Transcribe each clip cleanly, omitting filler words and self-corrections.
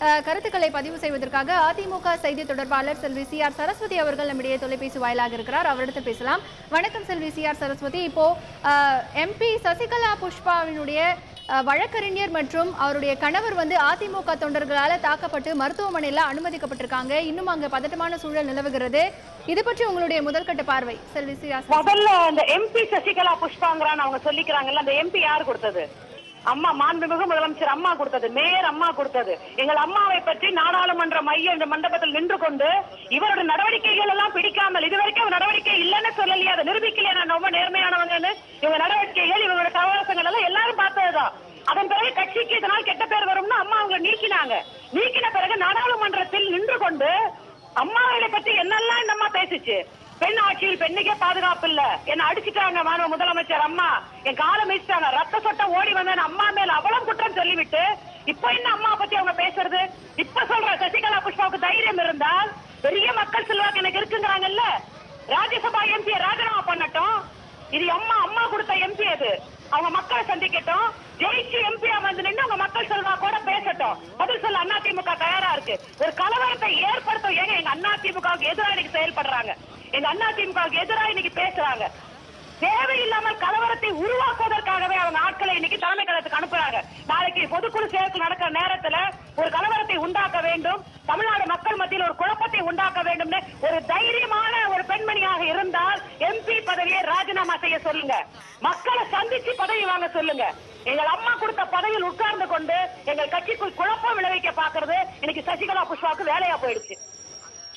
கருத்துக்களை பதிவு செய்வதற்காக அதிமுக செய்தி தொடர்பாளர் செல்வி CR சரஸ்வதி அவர்கள் நம்மிடையே தொலைபேசி வாயிலாக இருக்கிறார். அவரிடத்தில் பேசலாம். வணக்கம் செல்வி CR சரஸ்வதி. இப்போ MP சசிகலா புஷ்பாவினுடைய வழக்கறிஞர் மற்றும் அவருடைய கணவர் அதிமுக தொண்டர்களால் தாக்கப்பட்டு மருத்துவமனையில் அனுமதிக்கப்பட்டிருக்காங்க. இன்னும் அங்க பதட்டமான சூழல் நிலவுகிறது. இது பற்றி உங்களுடைய முதல்கட்ட பார்வை செல்வி CR. முதல்ல இந்த MP சசிகலா புஷ்பாங்கறான்னு அவங்க சொல்லிக்கிறாங்கல்ல, அந்த MP யார் கொடுத்தது? அம்மா மாண்புமிகு முதலமைச்சர் அம்மா கொடுத்தது, மேயர் அம்மா கொடுத்தது. எங்கள் அம்மாவை பற்றி நாடாளுமன்ற மைய இந்த மண்டபத்தில் நின்று கொண்டு இவருடைய நடவடிக்கைகள் எல்லாம் பிடிக்காமல் இதுவரைக்கும் நடவடிக்கை இல்லைன்னு சொல்லலையே, அதை நிரூபிக்கலையே. நான் ரொம்ப நேர்மையானவங்கன்னு இவங்க நடவடிக்கைகள் இவங்களுடைய சகவாசங்கள் எல்லாம் எல்லாரும் பார்த்ததுதான். அதன் பிறகு கட்சிக்கு இதனால் கெட்ட பேர் வரும்னு அம்மா அவங்க நீக்கினாங்க. நீக்கின பிறகு நாடாளுமன்றத்தில் நின்று கொண்டு அம்மாவை பற்றி என்னெல்லாம் இந்த அம்மா பேசிச்சு. பெண் ஆட்சியில் பெண்ணுக்கே பாதுகாப்பு இல்ல, என்ன அடிச்சுட்டாங்க மாணவ முதலமைச்சர் அம்மா, என் காலம் மிதிச்சிட்டாங்க, ரத்த சொட்ட ஓடி வந்தேன் அம்மா மேல அவ்வளவு குற்றம் சொல்லிவிட்டு இப்ப என்ன அம்மா பத்தி அவங்க பேசுறது? இப்ப சொல்ற சசிகலா புஷ்பாவுக்கு தைரியம் இருந்தால் பெரிய மக்கள் செல்வாக்கு எனக்கு இருக்குங்கிறாங்கல்ல, ராஜ்யசபா MP ராஜினாமா பண்ணட்டும். இது அம்மா கொடுத்த MP, அது அவங்க மக்களை சந்திக்கட்டும். ஜெயிச்சு MP வந்து நின்று அவங்க மக்கள் செல்வாக்கோட பேசட்டும். பதில் சொல்ல அதிமுக தயாரா இருக்கு. ஒரு கலவரத்தை ஏற்படுத்த ஏங்க எங்க அதிமுகவுக்கு எதிராக இன்னைக்கு செயல்படுறாங்க, எங்க அதிமுகவுக்கு எதிராக இன்னைக்கு பேசுறாங்க. தேவையில்லாமல் கலவரத்தை உருவாக்குவதற்காகவே அவங்க ஆட்களை இன்னைக்கு தலைமை கழகத்துக்கு அனுப்புறாங்க. நாளைக்கு பொதுக்குழு சேர்த்து நடக்கிற நேரத்துல ஒரு கலவரத்தை உண்டாக்க வேண்டும், தமிழ்நாடு மக்கள் மத்தியில் ஒரு குழப்பத்தை உண்டாக்க வேண்டும். ஒரு தைரியமான ஒரு பெண்மணியாக இருந்தால் MP பதவியை ராஜினாமா செய்ய சொல்லுங்க, மக்களை சந்திச்சு பதவி வாங்க சொல்லுங்க. எங்கள் அம்மா கொடுத்த பதவியில் உட்கார்ந்து கொண்டு எங்கள் கட்சிக்குள் குழப்பம் விளைவிக்க பாக்குறது இன்னைக்கு சசிகலா புஷ்பாவுக்கு வேலையா போயிடுச்சு.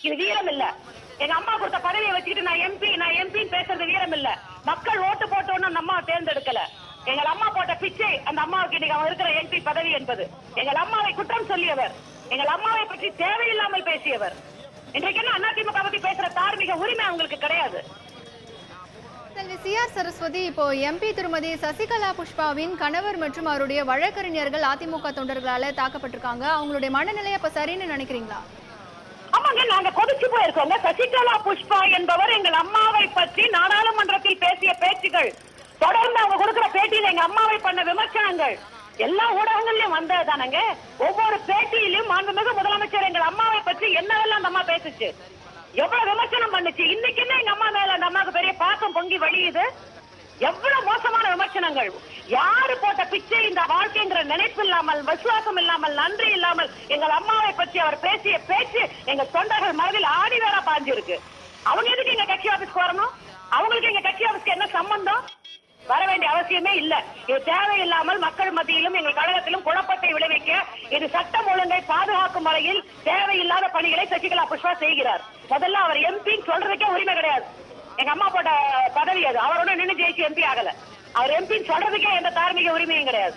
இது வீரம் இல்ல. எங்க அம்மா கொடுத்த பதவியை வச்சுக்கிட்டு நான் MP பேசுறது வீரம் இல்ல. மக்கள் ஓட்டு போட்டோன்னு அந்த அம்மா தேர்ந்தெடுக்கல. எங்கள் அம்மா போட்ட பிச்சை அந்த அம்மாவுக்கு இன்னைக்கு அவங்க இருக்கிற MP பதவி என்பது. எங்கள் அம்மாவை குற்றம் சொல்லியவர், எங்கள் அம்மாவை பற்றி தேவையில்லாமல் பேசியவர். இன்றைக்கு என்ன அதிமுக பத்தி பேசுற தார்மீக உரிமை அவங்களுக்கு கிடையாது. செல்வி CR சரஸ்வதி, இப்போ MP திருமதி சசிகலா புஷ்பாவின் கணவர் மற்றும் அவருடைய வழக்கறிஞர்கள் அதிமுக தொண்டர்களால தாக்கப்பட்டிருக்காங்க. அவங்களுடைய மனநிலை அப்ப சரின்னு நினைக்கிறீங்களா? ஆமாங்க, நாங்க கொதிச்சு போயிருக்கோங்க. சசிகலா புஷ்பா என்பவர் எங்கள் அம்மாவை பற்றி நாடாளுமன்றத்தில் பேசிய பேச்சுகள், தொடர்ந்து அவங்க கொடுக்கிற பேட்டியில எங்க அம்மாவை பண்ண விமர்சனங்கள் எல்லா ஊடகங்கள்லயும் வந்ததுதானங்க. ஒவ்வொரு பேட்டியிலும் மாண்புமிகு முதலமைச்சர் எங்கள் அம்மாவை பற்றி என்னவெல்லாம் அந்த அம்மா பேசுச்சு, எவ்வளவு விமர்சனம் பண்ணுச்சு. இன்னைக்கு என்ன எங்க அம்மா மேல அந்த அம்மாவுக்கு பெரிய பாசம் பொங்கி வழியுது. எவ்வளவு மோசமான விமர்சனங்கள். யாரு போட்ட பிச்சை இந்த வாழ்க்கைங்கிற நினைப்பு இல்லாமல், விசுவாசம் இல்லாமல், நன்றி இல்லாமல் எங்கள் அம்மாவை பற்றி அவர் பேசிய பேச்சு எங்க தொண்டர்கள் மனதில் ஆடி வேற பாஞ்சிருக்கு. அவங்க எதுக்கு எங்க கட்சி ஆபீஸ்க்கு வரணும்? அவங்களுக்கு எங்க கட்சி ஆபீஸ்க்கு என்ன சம்பந்தம்? வர வேண்டிய அவசியமே இல்ல. இது தேவையில்லாமல் மக்கள் மத்தியிலும் எங்கள் கழகத்திலும் குழப்பத்தை விளைவிக்க, இது சட்டம் ஒழுங்கை பாதுகாக்கும் வரையில் தேவையில்லாத பணிகளை சசிகலா புஷ்பா செய்கிறார். முதல்ல அவர் MP சொல்றதுக்கே உரிமை கிடையாது. எங்க அம்மா போட்ட பதவி அது, அவரோட நின்று ஜெயிச்சு MP ஆகல. அவர் MP சொல்றதுக்கே எந்த தார்மீக உரிமையும் கிடையாது.